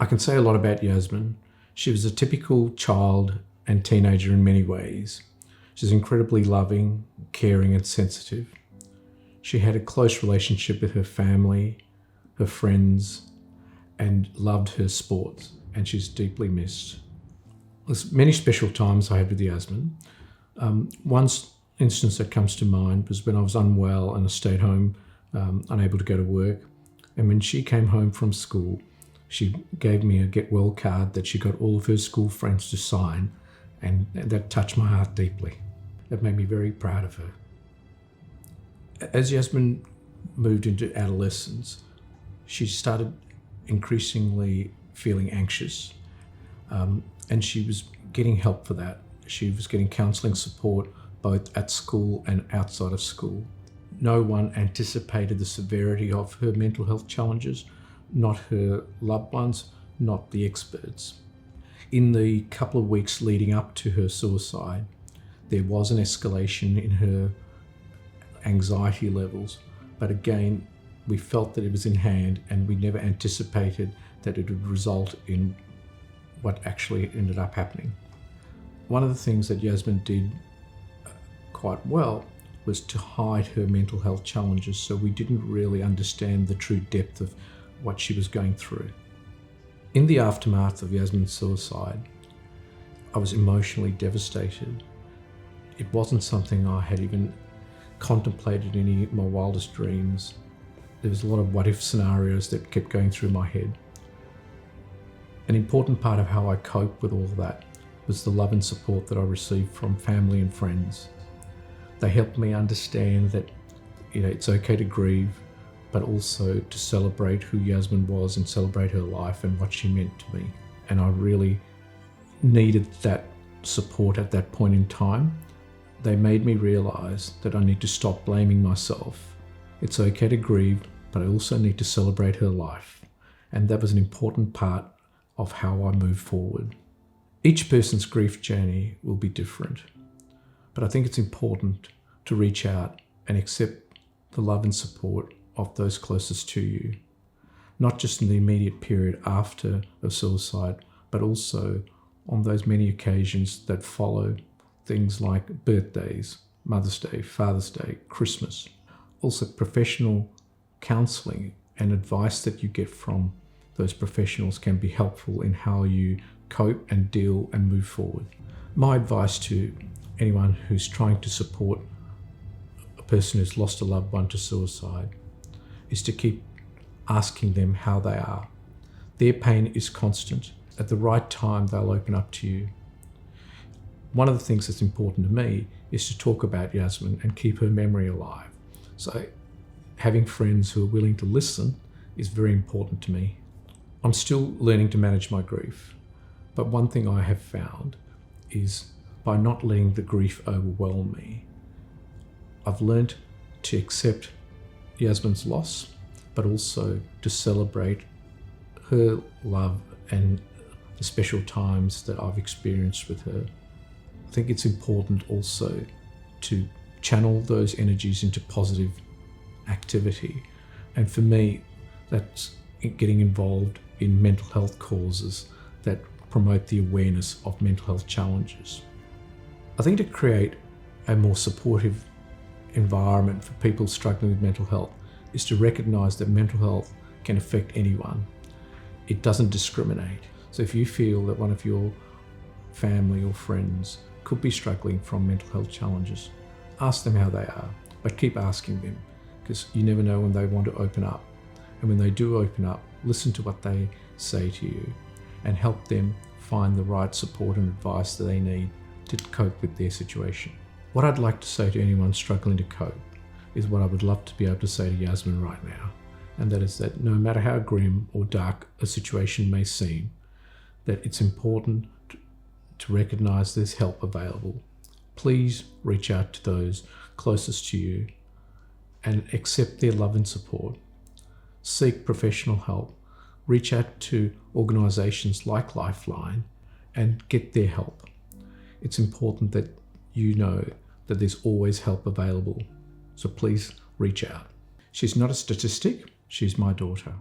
I can say a lot about Yasmin. She was a typical child and teenager in many ways. She's incredibly loving, caring and sensitive. She had a close relationship with her family, her friends, and loved her sports, and she's deeply missed. There's many special times I had with Yasmin. One instance that comes to mind was when I was unwell and I stayed home, unable to go to work. And when she came home from school, she gave me a get well card that she got all of her school friends to sign, and that touched my heart deeply. That made me very proud of her. As Yasmin moved into adolescence, she started increasingly feeling anxious, and she was getting help for that. She was getting counselling support both at school and outside of school. No one anticipated the severity of her mental health challenges, not her loved ones, not the experts. In the couple of weeks leading up to her suicide, there was an escalation in her anxiety levels, but again, we felt that it was in hand and we never anticipated that it would result in what actually ended up happening. One of the things that Yasmin did quite well was to hide her mental health challenges, so we didn't really understand the true depth of what she was going through. In the aftermath of Yasmin's suicide, I was emotionally devastated. It wasn't something I had even contemplated in any of my wildest dreams. There was a lot of what-if scenarios that kept going through my head. An important part of how I coped with all of that was the love and support that I received from family and friends. They helped me understand that, it's okay to grieve, but also to celebrate who Yasmin was and celebrate her life and what she meant to me. And I really needed that support at that point in time. They made me realise that I need to stop blaming myself. It's okay to grieve, but I also need to celebrate her life. And that was an important part of how I move forward. Each person's grief journey will be different, but I think it's important to reach out and accept the love and support of those closest to you, not just in the immediate period after a suicide, but also on those many occasions that follow, things like birthdays, Mother's Day, Father's Day, Christmas. Also professional counselling and advice that you get from those professionals can be helpful in how you cope and deal and move forward. My advice to anyone who's trying to support a person who's lost a loved one to suicide is to keep asking them how they are. Their pain is constant. At the right time, they'll open up to you. One of the things that's important to me is to talk about Yasmin and keep her memory alive. So having friends who are willing to listen is very important to me. I'm still learning to manage my grief, but one thing I have found is by not letting the grief overwhelm me, I've learned to accept Yasmin's loss, but also to celebrate her love and the special times that I've experienced with her. I think it's important also to channel those energies into positive activity. And for me, that's getting involved in mental health causes that promote the awareness of mental health challenges. I think to create a more supportive environment for people struggling with mental health is to recognise that mental health can affect anyone. It doesn't discriminate. So if you feel that one of your family or friends could be struggling from mental health challenges, ask them how they are, but keep asking them, because you never know when they want to open up. And when they do open up, listen to what they say to you and help them find the right support and advice that they need to cope with their situation. What I'd like to say to anyone struggling to cope is what I would love to be able to say to Yasmin right now, and that is that no matter how grim or dark a situation may seem, that it's important to recognise there's help available. Please reach out to those closest to you and accept their love and support. Seek professional help. Reach out to organisations like Lifeline and get their help. It's important that you know that there's always help available. So please reach out. She's not a statistic, she's my daughter.